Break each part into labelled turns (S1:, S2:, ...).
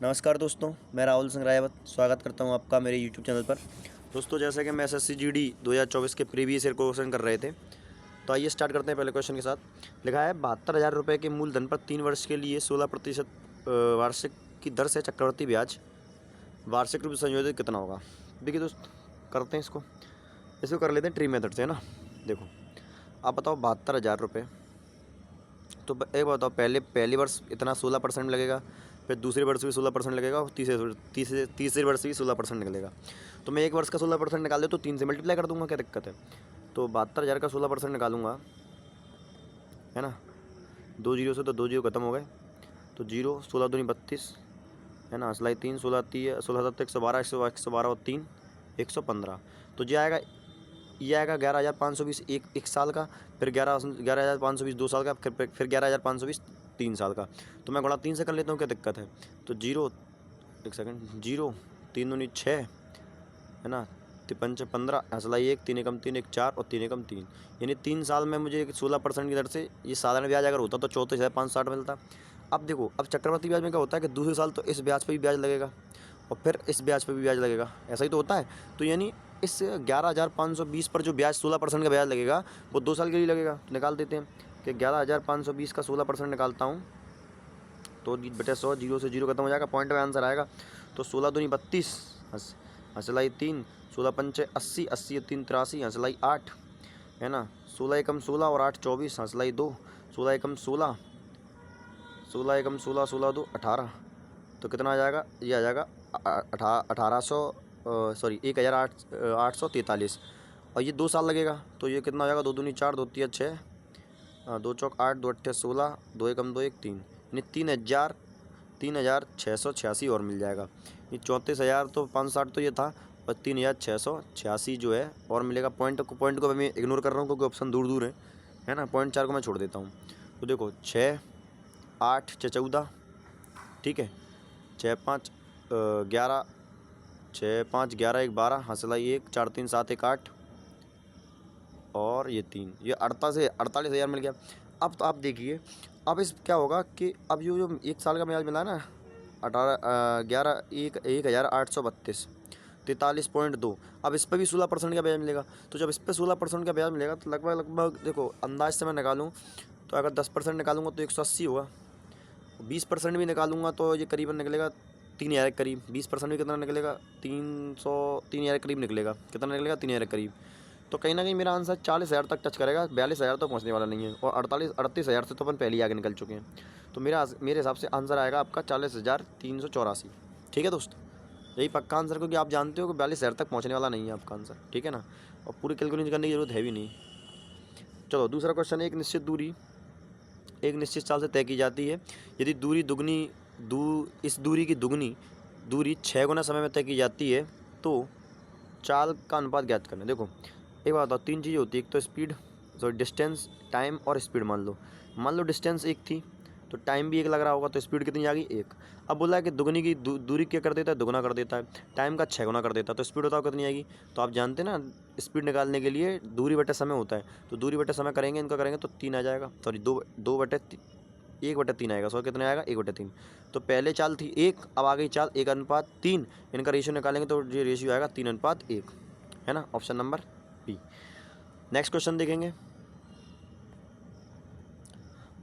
S1: नमस्कार दोस्तों, मैं राहुल सिंह रायवत स्वागत करता हूं आपका मेरे YouTube चैनल पर। दोस्तों, जैसे कि हम SSC GD 2024 के प्रीवियस ईयर क्वेश्चन कर रहे थे, तो आइए स्टार्ट करते हैं पहले क्वेश्चन के साथ। लिखा है 72,000 रुपये के मूलधन पर 3 वर्ष के लिए 16% वार्षिक की दर से चक्रवृद्धि ब्याज वार्षिक रूप से संयोजित कितना होगा। देखिए दोस्त, करते हैं इसको कर लेते हैं ट्री मेथड से, है ना। देखो, आप बताओ 72,000 रुपये, तो एक बताओ, पहले वर्ष इतना 16% लगेगा, फिर दूसरे वर्ष भी 16% लगेगा, और तीसरे वर्ष भी 16% निकलेगा। तो मैं एक वर्ष का 16% निकाल दे तो 3 से मल्टीप्लाई कर दूंगा, क्या दिक्कत है। तो 72,000 का 16% निकालूंगा, है ना। 2 जीरो से तो 2 जीरो खत्म हो गए, तो 0 16 दूनी 32, है ना। सिलाई 3 16 7 112 112 और 3 115। तो ये आएगा 11,520 एक साल का, फिर 11,520 2 साल का, फिर 11,520 3 साल का। तो मैं गुणा 3 से कर लेता हूँ, क्या दिक्कत है। तो 0 एक सेकंड 0 3 दूनी 6, है ना। 5 15 हंसलाई 1 3 एकम 3 1 4 और 3 एकम 3, यानी 3 साल में मुझे 16% की दर से ये साधारण ब्याज अगर होता तो 34,560 मिलता। अब देखो, अब चक्रवृद्धि ब्याज में क्या होता है कि दूसरे साल तो इस ब्याज पे भी ब्याज लगेगा और फिर इस ब्याज पे भी ब्याज लगेगा, ऐसा ही तो होता है। तो यानी इस 11,520 पर जो ब्याज 16% का ब्याज लगेगा वो 2 साल के लिए लगेगा। तो निकाल देते हैं कि 11,520 का 16% निकालता हूँ तो 100 जीरो से जीरो खत्म हो जाएगा, पॉइंट में आंसर आएगा। तो 16 दूनी 32, हंसलाई 3 16 पंचे 80 80 3 83, हंसलाई 8, है ना। 16 एकम 16 और 8 24, हंसलाई 2, 16 एकम 16 16 एकम 16 16 2 18। तो कितना आ जाएगा, ये आ जाएगा 1,843। और ये 2 साल लगेगा, तो ये कितना हो जाएगा, 2 दूनी 4 2 तिया 6, 2 चौक 8 2 अट्ठे 16, 2 एकम 2 1 3, यानी 3,686 और मिल जाएगा। ये 34,000 तो 560 तो ये था, और 3,686 जो है और मिलेगा। पॉइंट को मैं इग्नोर कर रहा हूँ क्योंकि ऑप्शन दूर दूर है ना। पॉइंट 4 को मैं छोड़ देता हूँ। तो देखो 6 8 6 14, ठीक है। 6 5 11 6 5 11 1 12, हंसलाई 1 4 3 7 1 8 और ये 3, ये 48,000 मिल गया। अब तो आप देखिए, अब इस क्या होगा कि अब जो 1 साल का ब्याज मिला है ना, 1,832 43.2। अब इस पर भी 16% का ब्याज मिलेगा। तो जब इस पर 16% का ब्याज मिलेगा तो लगभग देखो, अंदाज से मैं निकालूँ तो अगर 10% निकालूंगा तो 180 होगा, 20% भी निकालूंगा तो ये करीबन निकलेगा 3,000 के करीब। 20% भी कितना निकलेगा, 3,000 के करीब निकलेगा। कितना निकलेगा, 3,000 के करीब। तो कहीं ना कहीं मेरा आंसर 40,000 तक टच करेगा, 42,000 तो पहुंचने वाला नहीं है। और 38,000 से तो अपन पहले ही आगे निकल चुके हैं। तो मेरे हिसाब से आंसर आएगा आपका 40,384। ठीक है दोस्तों, यही पक्का आंसर, क्योंकि आप जानते हो कि 42,000 तक पहुँचने वाला नहीं है आपका आंसर, ठीक है ना। और पूरी कैलकुलेशन करने की जरूरत है भी नहीं। चलो दूसरा क्वेश्चन है, एक निश्चित चाल से तय की जाती है। यदि इस दूरी की दुगनी दूरी 6 गुना समय में तय की जाती है तो चाल का अनुपात ज्ञात करना। देखो, एक बात बताओ, 3 चीज़ें होती है, एक तो स्पीड, डिस्टेंस, टाइम और स्पीड। मान लो डिस्टेंस 1 थी तो टाइम भी 1 लग रहा होगा, तो स्पीड कितनी आ गई, 1। अब बोला है कि दुगनी की दूरी क्या कर देता है, दुगना कर देता है। टाइम का 6 गुना कर देता है, तो स्पीड बताओ कितनी आएगी। तो आप जानते हैं ना, स्पीड निकालने के लिए दूरी बटे समय होता है। तो दूरी बटे समय करेंगे, इनका करेंगे तो 3 आ जाएगा, सॉरी 1/3 आएगा। कितना आएगा, 1/3। तो पहले चाल थी 1, अब आ गई चाल 1:3। इनका रेशियो निकालेंगे तो ये रेशियो आएगा 3:1, है ना। Option number B. Next question देखेंगे।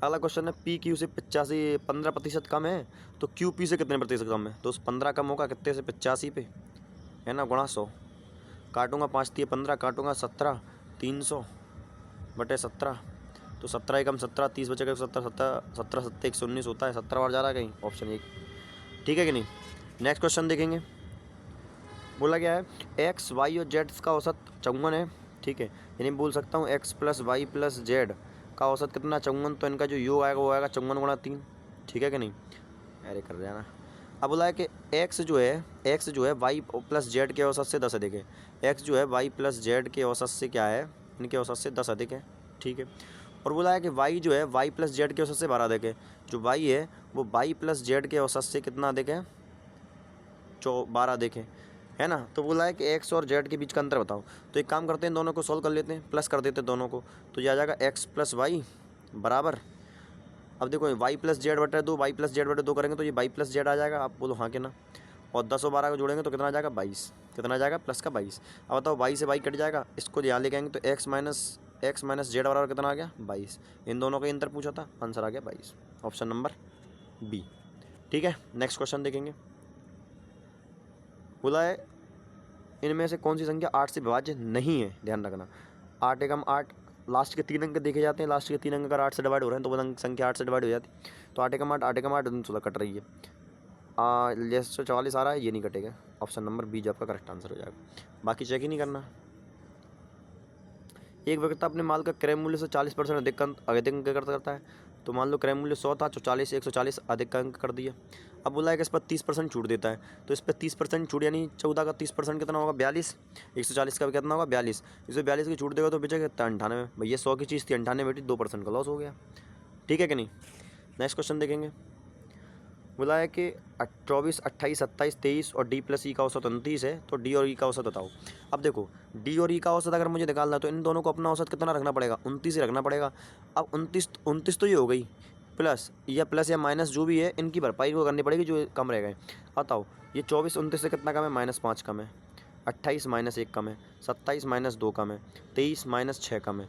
S1: अगला क्वेश्चन है, पी क्यू से 15% कम है तो क्यू पी से कितने प्रतिशत कम है। तो 15 कम होगा कितने से, 85 पे, है ना, गुणा 100। काटूंगा 5 3 15, काटूंगा 17 300 बटे 17। तो 17 एकम 17, 30 बचेगा 17 17 17 7 119 होता है। 17 बार जा रहा है कहीं, ऑप्शन 1, ठीक है कि नहीं। नेक्स्ट क्वेश्चन देखेंगे। बोला गया है एक्स वाई और जेड का औसत 54 है, ठीक है। यानी बोल सकता हूँ x plus y plus z का औसत कितना, 54। तो इनका जो योग आएगा वो आएगा 54 गुणा 3, ठीक है कि नहीं। अरे कर जाना। अब बोला है कि एक्स जो है वाई प्लस जेड के औसत से 10 अधिक है। एक्स जो है वाई प्लस जेड के औसत से क्या है, इनके औसत से 10 अधिक है, ठीक है। और बोला है कि वाई जो है वाई प्लस जेड के औसत से 12 अधिक है। जो वाई है वो वाई प्लस जेड के औसत से कितना अधिक है, 12 अधिक है ना। तो बोला है कि एक्स और जेड के बीच का अंतर बताओ। तो एक काम करते हैं, दोनों को सॉल्व कर लेते हैं, प्लस कर देते हैं दोनों को। तो ये आ जाएगा एक्स प्लस वाई बराबर अब देखो वाई प्लस जेड बटे 2, वाई प्लस जेड बटे 2 करेंगे तो ये वाई प्लस जेड आ जाएगा, आप बोलो हाँ कि ना। और 10 और 12 को जोड़ेंगे तो कितना आ जाएगा 22, कितना आ जाएगा प्लस का 22। अब बताओ वाई से वाई कट जाएगा, इसको यहाँ लेके आएंगे तो एक्स माइनस जेड बराबर कितना आ गया 22। इन दोनों का अंतर पूछा था, आंसर आ गया 22, ऑप्शन नंबर बी। ठीक है, नेक्स्ट क्वेश्चन देखेंगे। बोला है इनमें से कौन सी संख्या 8 से विभाज्य नहीं है, ध्यान रखना। 8 एकम 8, लास्ट के 3 अंक देखे जाते हैं, लास्ट के 3 अंक अगर 8 से डिवाइड हो रहे हैं तो वो संख्या 8 से डिवाइड हो जाती। तो 8 एकम 8, 8 एकम 8 16 कट रही है, 44 आ रहा है, ये नहीं कटेगा, ऑप्शन नंबर बी जो आपका करेक्ट आंसर हो जाएगा। बाकी चेक ही नहीं करना। एक व्यक्ति अपने माल का क्रय मूल्य से 40% अधिक अंक करता है। तो मान लो क्रय मूल्य 100 था, 140 अधिक अंक कर दिया। अब बोला है कि इस पर 30% छूट देता है, तो इस पर 30% छूट यानी 14 का 30% कितना होगा 42, 140 का भी कितना होगा 42, इसे 42 की छूट देगा तो बचेगा कितना 98। भैया 100 की चीज़ थी 98 बेटी, 2% का लॉस हो गया। ठीक है कि नहीं। नेक्स्ट क्वेश्चन देखेंगे। बोला है कि 24, 28, 27, 23 और डी प्लस ई का औसत 29 है, तो डी और ई का औसत बताओ। अब देखो डी और ई का औसत अगर मुझे निकालना है तो इन दोनों को अपना औसत कितना रखना पड़ेगा 29 ही रखना पड़ेगा। अब 29 तो ये हो गई, प्लस या माइनस जो भी है इनकी भरपाई को करनी पड़ेगी जो कम रह गए। बताओ ये 24 29 से कितना कम है -5 कम है, 28 -1 कम है, 27 -2 कम है, 23 -6 कम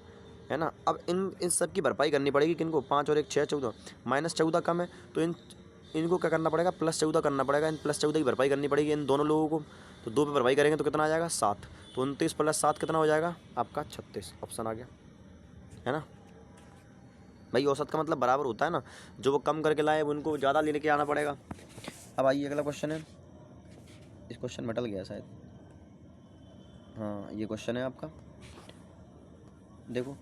S1: है ना। अब इन सब की भरपाई करनी पड़ेगी किनको, 5 और 1 6 14, -14 कम है तो इनको क्या करना पड़ेगा +14 करना पड़ेगा, इन +14 की भरपाई करनी पड़ेगी इन दोनों लोगों को। तो 2 पे भरपाई करेंगे तो कितना आ जाएगा 7, तो 29 + 7 कितना हो जाएगा आपका 36, ऑप्शन आ गया, है ना। भाई औसत का मतलब बराबर होता है ना, जो वो कम करके लाए उनको ज़्यादा लेके आना पड़ेगा। अब आइए अगला क्वेश्चन है, इस क्वेश्चन में टल गया शायद, हाँ ये क्वेश्चन है आपका। देखो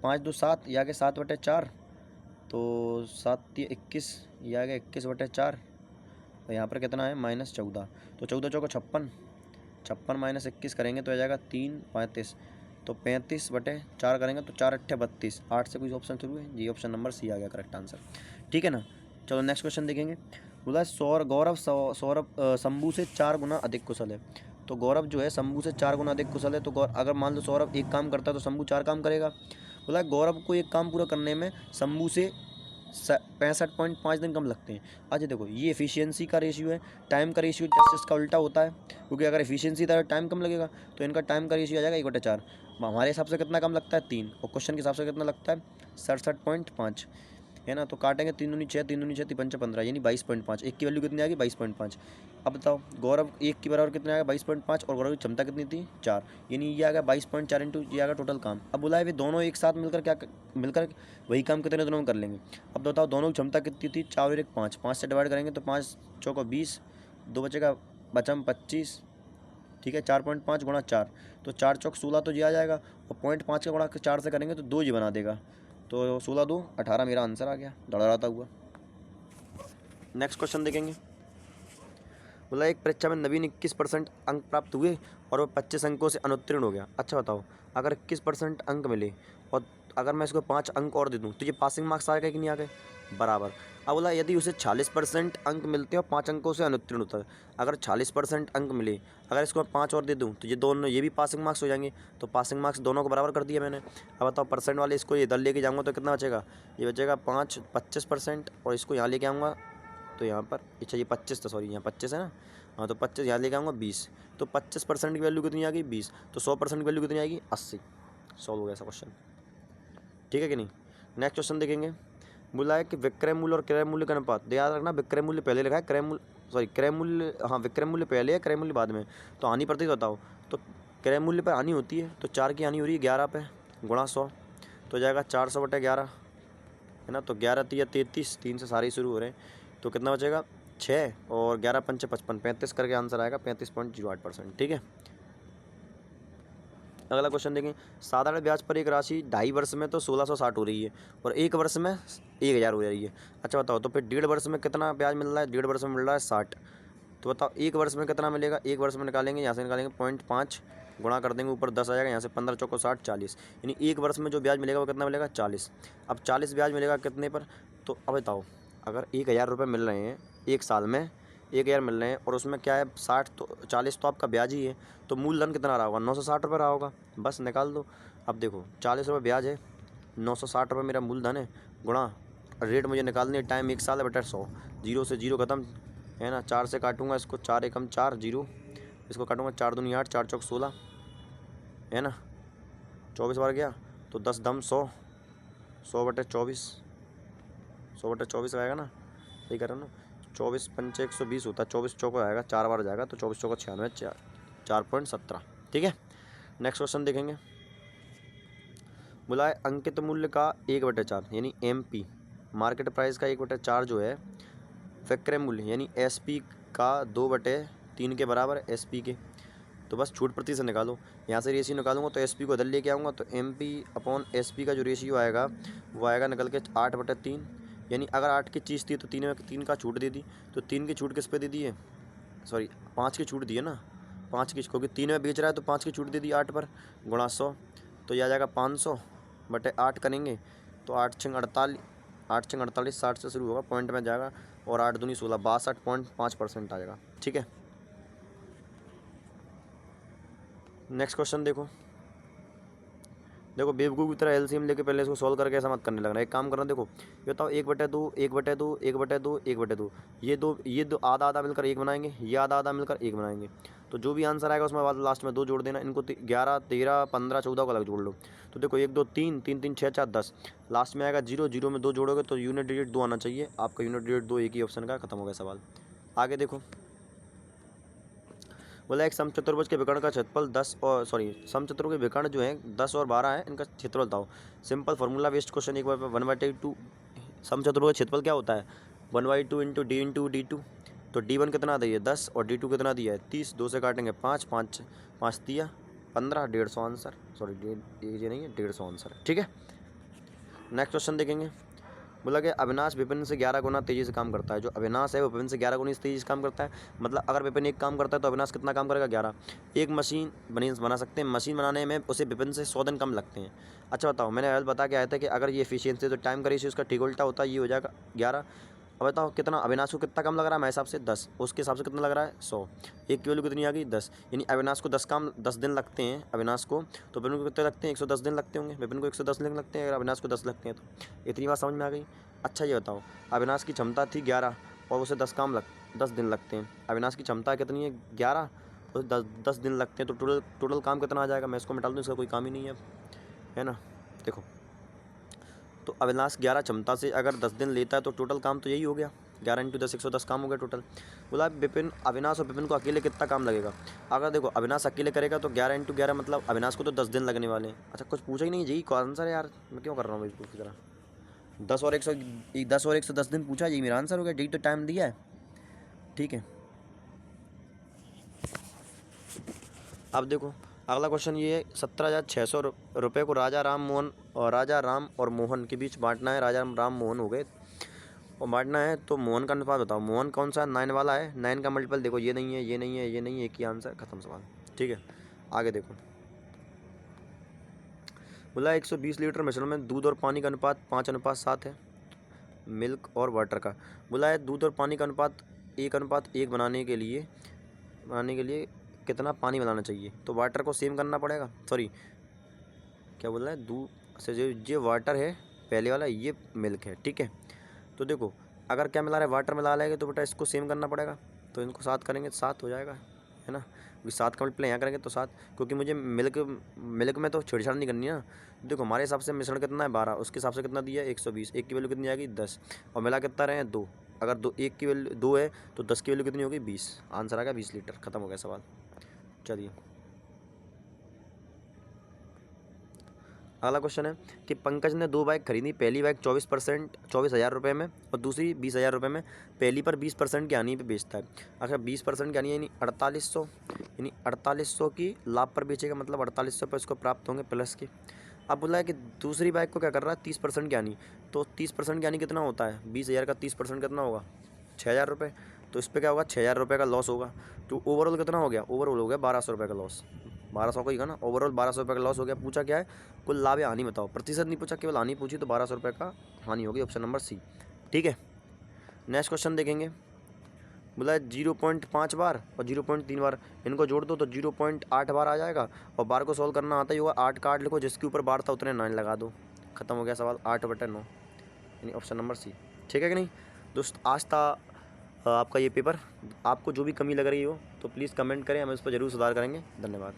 S1: 5 2 7, या के 7/4, तो 7 21, ये आ गया 21/4, और यहाँ पर कितना है -14, तो 14 चौको 56, 56 - 21 करेंगे तो आ जाएगा 3 35, तो 35/4 करेंगे तो 4 8 32, 8 से कोई ऑप्शन शुरू है जी, ऑप्शन नंबर सी आ गया करेक्ट आंसर। ठीक है ना। चलो नेक्स्ट क्वेश्चन देखेंगे। बोला गौरव शंभू से 4 गुना अधिक कुशल है। तो गौरव जो है शंभू से 4 गुना अधिक कुशल है, तो अगर मान लो सौरभ एक काम करता है तो शंभू 4 काम करेगा। बोला गौरव को एक काम पूरा करने में शंभू से 65.5 दिन कम लगते हैं। अच्छा देखो ये एफिशिएंसी का रेशियो है, टाइम का रेशियो जस्ट इसका उल्टा होता है, क्योंकि अगर एफिशिएंसी था टाइम कम लगेगा, तो इनका टाइम का रेशियो आ जाएगा 1/4। हमारे हिसाब से कितना कम लगता है 3, और क्वेश्चन के हिसाब से कितना लगता है 67.5, है ना। तो काटेंगे 3 दूनी 6, 3 दूनी 6, 5 15, यानी 22.5। एक की वैल्यू कितनी आएगी 22.5। अब बताओ गौरव एक की बराबर कितने आएगा 22.5, और गौरव की क्षमता कितनी थी 4, यानी ये आ गया 22.4 इंटू ये आ गया टोटल काम। अब बोला है वे दोनों एक साथ मिलकर वही काम कितने दिनों में कर लेंगे। अब बताओ दोनों की क्षमता कितनी थी 4 और 1 5, 5 से डिवाइड करेंगे तो 5 चौको 20, 2 बचेगा बचम 25, ठीक है 4.5 गुणा 4, तो 4 चौक 16 तो ये आ जाएगा, और 0.5 का गुणा 4 से करेंगे तो 2 ये बना देगा, तो 16 2 18 मेरा आंसर आ गया दौड़ाता हुआ। नेक्स्ट क्वेश्चन देखेंगे। बोला एक परीक्षा में नवीन 21% अंक प्राप्त हुए और वो 25 अंकों से अनुत्तीर्ण हो गया। अच्छा बताओ अगर 21% अंक मिले और अगर मैं इसको 5 अंक और दे दूँ तो ये पासिंग मार्क्स आ गए कि नहीं आ गए बराबर। अब बोला यदि उसे 40% अंक मिलते हैं और 5 अंकों से अनुत्तीर्ण होता है, अगर 40% अंक मिले, अगर इसको मैं 5 और दे दूँ तो ये दोनों ये भी पासिंग मार्क्स हो जाएंगे, तो पासिंग मार्क्स दोनों को बराबर कर दिया मैंने। अब बताओ परसेंट वाले इसको इधर लेके जाऊँगा तो कितना बचेगा, ये बचेगा 25%, और इसको यहाँ लेके आऊँगा तो यहाँ पर अच्छा ये 25 था, सॉरी यहाँ 25 है ना, हाँ तो 25 यहाँ लेके आऊँगा 20, तो 25% की वैल्यू कितनी आ गई 20, तो 100% की वैल्यू कितनी आएगी 80। सॉल्व हो गया ऐसा क्वेश्चन, ठीक है कि नहीं। नेक्स्ट क्वेश्चन देखेंगे। बोला है कि विक्रय मूल्य और क्रय मूल्य का अनुपात, याद रखना विक्रय मूल्य पहले लिखा है, क्रय मूल्य हाँ विक्रय मूल्य पहले है क्रय मूल्य बाद में, तो हानि प्रति बताओ। तो क्रय मूल्य पर हानि होती है, तो 4 की हानि हो रही है 11 पे गुणा 100, तो जाएगा 400/11, है ना। तो 11 3 33, 3 से सारे ही शुरू हो रहे हैं, तो कितना बचेगा 6, और 11 5 55, 35 करके आंसर आएगा 35.08%, ठीक है। अगला क्वेश्चन देखें। साधारण ब्याज पर एक राशि 2.5 वर्ष में तो 1660 हो रही है और 1 वर्ष में 1000 हो रही है। अच्छा बताओ तो फिर 1.5 वर्ष में कितना ब्याज मिल रहा है, 1.5 वर्ष में मिल रहा है 60, तो बताओ 1 वर्ष में कितना मिलेगा। 1 वर्ष में निकालेंगे, यहाँ से निकालेंगे 0.5 गुणा कर देंगे, ऊपर 10 आ जाएगा, यहाँ से 15 चौको 60 40, यानी 1 वर्ष में जो ब्याज मिलेगा वो कितना मिलेगा 40। अब 40 ब्याज मिलेगा कितने पर, तो अब बताओ अगर 1000 रुपये मिल रहे हैं एक साल में, 1000 मिल रहे हैं और उसमें क्या है 60, तो 40 तो आपका ब्याज ही है, तो मूलधन कितना रहा होगा 960 रुपये रहा होगा, बस निकाल दो। अब देखो 40 रुपये ब्याज है, 960 रुपये मेरा मूलधन है, गुणा रेट मुझे निकालनी है, टाइम 1 साल है बटा 100, 0 से 0 ख़त्म है ना। 4 से काटूंगा इसको, 4 एकम 4 0, इसको काटूंगा 4 दूनी 8, 4 चौक 16 है ना, 24 बार गया तो 10 दम 100, 100 बटे 24, 100 बटे 24 आएगा ना, सही कर रहा हूँ ना। 24 पंचे 120 होता है, 24 चौको आएगा, 4 बार जाएगा तो 24 चौको 96, 4.17। ठीक है, नेक्स्ट क्वेश्चन देखेंगे। बोला है अंकित मूल्य का 1/4 यानी MP, मार्केट प्राइस का 1/4 जो है विक्रय मूल्य यानी SP का 2/3 के बराबर है, SP के। तो बस छूट प्रति से निकालो, यहाँ से रेशियो निकालूंगा तो SP को इधर लेके आऊँगा तो MP अपॉन SP का जो रेशियो आएगा वो आएगा निकल के 8/3, यानी अगर 8 की चीज़ थी तो 3 में 3 का छूट दे दी, तो 3 की छूट किस पे दे दी है, सॉरी 5 की छूट दी है ना, 5 की, क्योंकि 3 में बेच रहा है तो 5 की छूट दे दी 8 पर, गुणा 100, तो यह आ जाएगा 500 बटे 8 करेंगे तो 8 छंग 48, 8 छंग 48, 60 से शुरू होगा, पॉइंट में जाएगा और 8 दूनी 16, 62.5% आ जाएगा। ठीक है, नेक्स्ट क्वेश्चन देखो। बेवकूफ़ की तरह एलसीएम लेके पहले इसको सॉल्व करके ऐसा मत करने लगना। एक काम करना, देखो ये बताओ 1/2, 1/2, 1/2, 1/2, ये दो आधा आधा मिलकर 1 बनाएंगे, ये आधा आधा मिलकर 1 बनाएंगे, तो जो भी आंसर आएगा उसमें बाद लास्ट में 2 जोड़ देना। इनको 11, 13, 15, 14 को अलग जोड़ लो। तो देखो 1 2 3, 3 3 6 4 10, लास्ट में आएगा 0, 0 में 2 जोड़ोगे तो यूनिट डिजिट 2 आना चाहिए, आपका यूनिट डिजिट 2 एक ही ऑप्शन का, खत्म हो गया सवाल। आगे देखो, बोला एक समचतुर्भुज के विकर्ण का क्षेत्रफल 10 और समचतुर्भुज के विकर्ण जो है 10 और 12 है, इनका क्षेत्रफल बताओ। सिंपल फार्मूला बेस्ड क्वेश्चन, एक बार 1/2, समचतुर्भुज का क्षेत्रफल क्या होता है 1/2 इंटू डी इंटू D2, तो D1 कितना दिया है 10 और D2 कितना दिया है 30, 2 से काटेंगे 5, 5 5 दिया 15, 150 आंसर, सॉरी ये नहीं है 150 आंसर। ठीक है, नेक्स्ट क्वेश्चन देखेंगे। बोला कि अविनाश विपिन से 11 गुना तेज़ी से काम करता है। जो अविनाश है वो विपिन से 11 गुना तेज़ी से काम करता है, मतलब अगर विपिन एक काम करता है तो अविनाश कितना काम करेगा 11। एक मशीन बना सकते हैं, मशीन बनाने में उसे विपिन से 100 दिन कम लगते हैं। अच्छा बताओ, मैंने पहले बता के आया था कि अगर ये एफिशिएंसी तो टाइम का रेशियो उसका ठीक उल्टा होता है, ये हो जाएगा 11। अब बताओ कितना अविनाश को कितना कम लग रहा है, मेरे हिसाब से 10, उसके हिसाब से कितना लग रहा है 100, एक की वैल्यू कितनी आ गई 10, यानी अविनाश को 10 दिन लगते हैं अविनाश को, तो विपिन को कितने लगते हैं 110 दिन लगते होंगे, विपिन को 110 दिन लगते हैं, अगर अविनाश को 10 लगते हैं तो इतनी बात समझ में आ गई। अच्छा ये बताओ, अविनाश की क्षमता थी 11 और उसे 10 दिन लगते हैं, अविनाश की क्षमता कितनी है 11, उसे 10 दिन लगते हैं, तो टोटल काम कितना आ जाएगा, मैं इसको मिटा दूँ, इसका कोई काम ही नहीं है ना। देखो तो अविनाश 11 क्षमता से अगर 10 दिन लेता है तो टोटल काम तो यही हो गया, 11 इंटू 10 110 काम हो गया टोटल। बोला विपिन अविनाश और विपिन को अकेले कितना काम लगेगा। अगर देखो अविनाश अकेले करेगा तो 11 इंटू 11 मतलब अविनाश को तो 10 दिन लगने वाले हैं। अच्छा कुछ पूछा ही नहीं, यही आंसर है यार, मैं क्यों कर रहा हूँ बेवकूफ़ की तरह। 10 और 110 दिन पूछा, यही मेरा आंसर हो गया, डी तो टाइम दिया है। ठीक है, अब देखो अगला क्वेश्चन ये है, 17,600 रुपये को राजा राम और मोहन के बीच बांटना है। राजा राम मोहन हो गए और बांटना है, तो मोहन का अनुपात बताओ। मोहन कौन सा 9 वाला है, 9 का मल्टीपल देखो, ये नहीं है, ये नहीं है, ये नहीं है, एक ही आंसर, खत्म सवाल। ठीक है, आगे देखो। बोला 120 लीटर मिश्रण में दूध और पानी का अनुपात 5:7 है, मिल्क और वाटर का। बोला है दूध और पानी का अनुपात 1:1 बनाने के लिए कितना पानी मिलाना चाहिए, तो वाटर को सेम करना पड़ेगा, सॉरी क्या बोल रहा है, दूध से जो ये वाटर है पहले वाला, ये मिल्क है। ठीक है, तो देखो अगर क्या मिला रहा है वाटर मिला लेंगे तो बेटा इसको सेम करना पड़ेगा, तो इनको 7 करेंगे तो 7 हो जाएगा, है ना, क्योंकि 7 का मल्टीप्लाई यहाँ करेंगे तो 7, क्योंकि मुझे मिल्क में तो छेड़छाड़ नहीं करनी है ना। देखो हमारे हिसाब से मिश्रण कितना है 12, उसके हिसाब से कितना दिया है 120, एक की वैल्यू कितनी आएगी 10, और मिला कितना रहे हैं 2, अगर एक की वैल्यू 2 है तो 10 की वैल्यू कितनी होगी 20, आंसर आ गया 20 लीटर, खत्म हो गया सवाल। चलिए अगला क्वेश्चन है कि पंकज ने 2 बाइक खरीदी, पहली बाइक 24,000 रुपये में और दूसरी 20,000 रुपये में, पहली पर 20% की हानि पे बेचता है। अच्छा 20% की हानि यानी 4800 की लाभ पर बेचेगा, मतलब 4800 पर इसको प्राप्त होंगे प्लस के। अब बोला है कि दूसरी बाइक को क्या कर रहा है 30% की हानि, तो 30% की हानि कितना होता है 20,000 का 30% कितना होगा 6,000 रुपये, तो इस पर क्या होगा 6,000 रुपये का लॉस होगा, तो ओवरऑल कितना हो गया, ओवरऑल हो गया 1,200 रुपये का लॉस, 1,200 का ही का ना, ओवरऑल 1,200 रुपये का लॉस हो गया। पूछा क्या है कुल लाभ या हानि बताओ, प्रतिशत नहीं पूछा, केवल हानि पूछी, तो 1,200 रुपये का हानि होगी, ऑप्शन नंबर सी। ठीक है, नेक्स्ट क्वेश्चन देखेंगे। बोला 0.5 बार और 0.3 बार, इनको जोड़ दो तो 0.8 बार आ जाएगा, और बार को सॉल्व करना आता ही होगा, 8 का 8 लिखो, जिसके ऊपर बार था उतने 9 लगा दो, खत्म हो गया सवाल, 8/9, यानी ऑप्शन नंबर सी। ठीक है कि नहीं दोस्त, आज था आपका ये पेपर। आपको जो भी कमी लग रही हो तो प्लीज़ कमेंट करें, हम इस पर ज़रूर सुधार करेंगे। धन्यवाद।